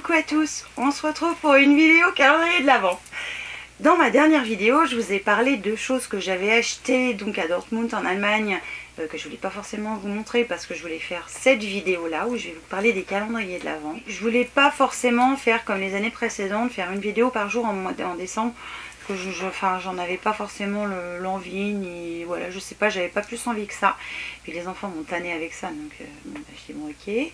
Coucou à tous, on se retrouve pour une vidéo calendrier de l'Avent. Dans ma dernière vidéo, je vous ai parlé de choses que j'avais achetées donc à Dortmund en Allemagne, que je voulais pas forcément vous montrer parce que je voulais faire cette vidéo là où je vais vous parler des calendriers de l'Avent. Je voulais pas forcément faire comme les années précédentes, faire une vidéo par jour en décembre, que j'en avais pas forcément l'envie, ni voilà, je sais pas, j'avais pas plus envie que ça. Puis les enfants m'ont tanné avec ça, donc je dis bon ok.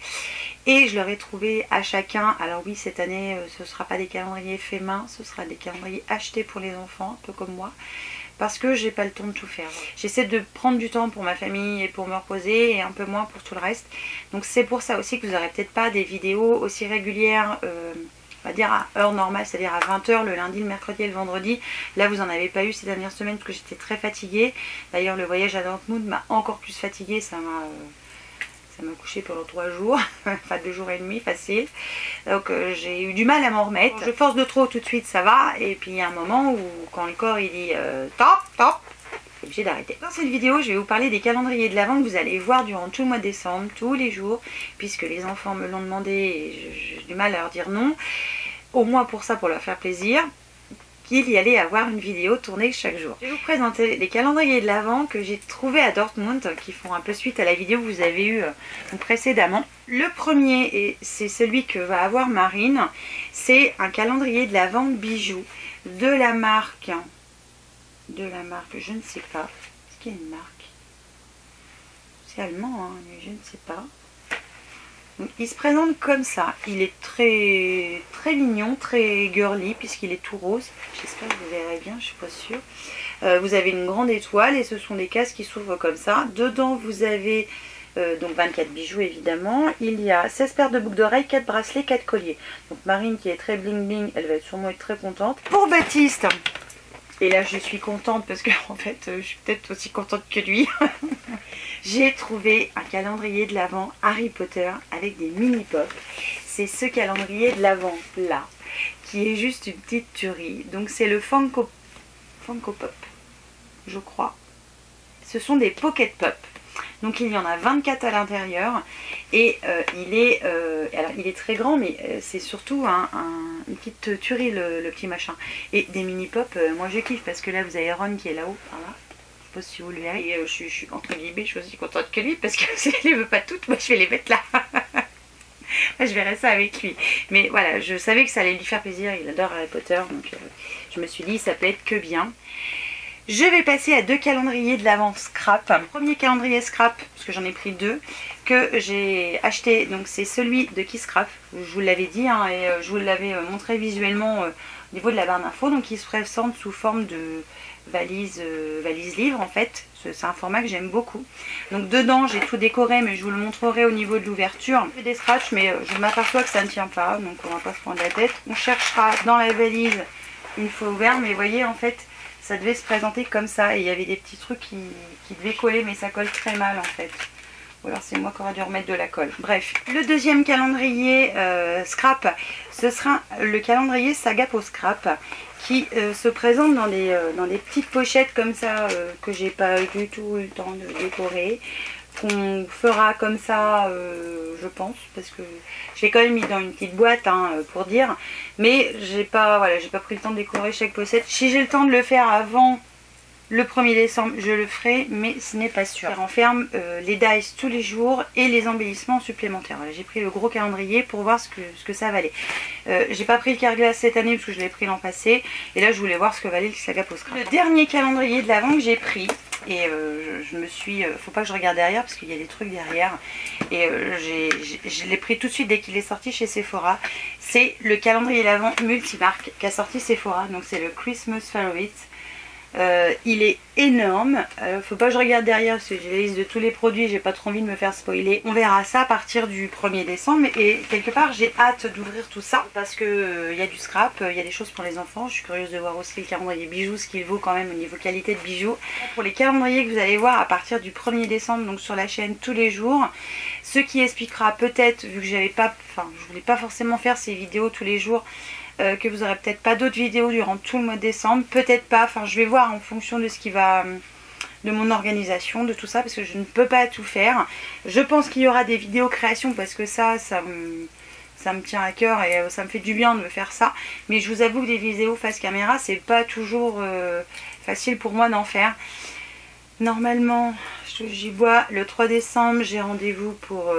Et je leur ai trouvé à chacun, alors oui cette année ce sera pas des calendriers faits main, ce sera des calendriers achetés pour les enfants, un peu comme moi, parce que j'ai pas le temps de tout faire. J'essaie de prendre du temps pour ma famille et pour me reposer et un peu moins pour tout le reste. Donc c'est pour ça aussi que vous n'aurez peut-être pas des vidéos aussi régulières, on va dire à heure normale, c'est-à-dire à 20 h le lundi, le mercredi et le vendredi. Là vous n'en avez pas eu ces dernières semaines parce que j'étais très fatiguée. D'ailleurs le voyage à Dortmund m'a encore plus fatiguée, ça m'a couché pendant 3 jours, enfin 2 jours et demi facile. Donc j'ai eu du mal à m'en remettre. Je force de trop tout de suite, ça va. Et puis il y a un moment où quand le corps il dit top, je suis obligée d'arrêter. Dans cette vidéo, je vais vous parler des calendriers de l'Avent que vous allez voir durant tout le mois de décembre, tous les jours, puisque les enfants me l'ont demandé et j'ai du mal à leur dire non. Au moins pour ça, pour leur faire plaisir, qu'il y allait avoir une vidéo tournée chaque jour. Je vais vous présenter les calendriers de l'Avent que j'ai trouvés à Dortmund, qui font un peu suite à la vidéo que vous avez eue précédemment. Le premier, et c'est celui que va avoir Marine, c'est un calendrier de l'Avent bijoux de la marque, je ne sais pas, est-ce qu'il y a une marque? C'est allemand, hein, mais je ne sais pas. Donc, il se présente comme ça, il est très mignon, très girly puisqu'il est tout rose. J'espère que vous verrez bien, je suis pas sûre. Vous avez une grande étoile et ce sont des cases qui s'ouvrent comme ça. Dedans vous avez donc 24 bijoux évidemment. Il y a 16 paires de boucles d'oreilles, 4 bracelets, 4 colliers. Donc Marine qui est très bling bling, elle va sûrement être très contente. Pour Baptiste, et là je suis contente parce que en fait je suis peut-être aussi contente que lui. J'ai trouvé un calendrier de l'Avent Harry Potter avec des mini pop. C'est ce calendrier de l'Avent là qui est juste une petite tuerie. Donc c'est le Funko Pop, je crois. Ce sont des Pocket Pop. Donc il y en a 24 à l'intérieur et il est très grand, mais c'est surtout une petite tuerie le petit machin. Et des mini pop, moi je kiffe parce que là vous avez Ron qui est là-haut, voilà. Je sais pas si vous le verrez. Et je suis entre guillemets, je suis aussi contente que lui parce que si elle les veut pas toutes, moi je vais les mettre là. Je verrai ça avec lui. Mais voilà, je savais que ça allait lui faire plaisir, il adore Harry Potter, donc je me suis dit ça peut être que bien. Je vais passer à 2 calendriers de l'Avent scrap. Le premier calendrier scrap, parce que j'en ai pris 2, que j'ai acheté, donc c'est celui de Kisscraft. Je vous l'avais dit hein, et je vous l'avais montré visuellement au niveau de la barre d'infos. Donc il se présente sous forme de valise livre en fait. C'est un format que j'aime beaucoup. Donc dedans j'ai tout décoré, mais je vous le montrerai au niveau de l'ouverture. J'ai des scratchs, mais je m'aperçois que ça ne tient pas, donc on va pas se prendre la tête. On cherchera dans la valise une fois ouverte, mais vous voyez en fait ça devait se présenter comme ça et il y avait des petits trucs qui devaient coller, mais ça colle très mal en fait. Ou alors c'est moi qui aurais dû remettre de la colle. Bref, le deuxième calendrier scrap, ce sera le calendrier Saga pour scrap qui se présente dans des petites pochettes comme ça que j'ai pas du tout eu le temps de décorer. Qu'on fera comme ça je pense, parce que je l'ai quand même mis dans une petite boîte hein, pour dire, mais j'ai pas pris le temps de décorer chaque pochette. Si j'ai le temps de le faire avant le 1er décembre, je le ferai, mais ce n'est pas sûr. Je renferme les dice tous les jours et les embellissements supplémentaires. Voilà, j'ai pris le gros calendrier pour voir ce que ça valait. J'ai pas pris le Carglass cette année parce que je l'ai pris l'an passé, et là je voulais voir ce que valait le Saga pour scrap. Le dernier calendrier de l'Avent que j'ai pris, et je me suis... faut pas que je regarde derrière parce qu'il y a des trucs derrière. Et je l'ai pris tout de suite dès qu'il est sorti chez Sephora. C'est le calendrier l'Avent multimarque qu'a sorti Sephora. Donc c'est le Christmas Favorites. Il est énorme. Faut pas que je regarde derrière parce que j'ai la liste de tous les produits, j'ai pas trop envie de me faire spoiler. On verra ça à partir du 1er décembre et quelque part j'ai hâte d'ouvrir tout ça parce que y a du scrap, il y a des choses pour les enfants. Je suis curieuse de voir aussi le calendrier bijoux, ce qu'il vaut quand même au niveau qualité de bijoux. Pour les calendriers que vous allez voir à partir du 1er décembre, donc sur la chaîne tous les jours, ce qui expliquera peut-être, vu que je voulais pas forcément faire ces vidéos tous les jours, que vous aurez peut-être pas d'autres vidéos durant tout le mois de décembre, peut-être pas, enfin je vais voir en fonction de ce qui va, de mon organisation, de tout ça, parce que je ne peux pas tout faire. Je pense qu'il y aura des vidéos création parce que ça ça me tient à cœur et ça me fait du bien de me faire ça. Mais je vous avoue que des vidéos face caméra, c'est pas toujours facile pour moi d'en faire. Normalement, j'y vois le 3 décembre, j'ai rendez-vous pour...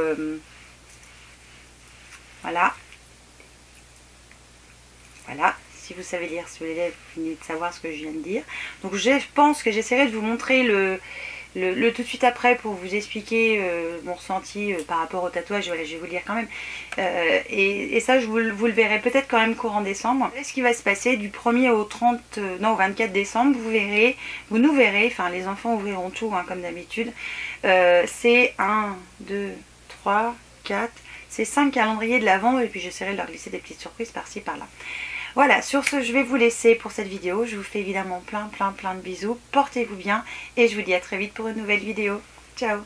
voilà. Voilà. Si vous savez lire sur les lèvres, vous venez de savoir ce que je viens de dire. Donc je pense que j'essaierai de vous montrer le tout de suite après pour vous expliquer mon ressenti par rapport au tatouage. Voilà, je vais vous le dire quand même. Et ça, vous le verrez peut-être quand même courant décembre. Ce qui va se passer du 1er au 30, non, au 24 décembre, vous nous verrez, enfin les enfants ouvriront tout hein, comme d'habitude. C'est 1, 2, 3, 4, c'est 5 calendriers de l'Avent et puis j'essaierai de leur glisser des petites surprises par-ci par-là. Voilà, sur ce, je vais vous laisser pour cette vidéo. Je vous fais évidemment plein de bisous. Portez-vous bien et je vous dis à très vite pour une nouvelle vidéo. Ciao!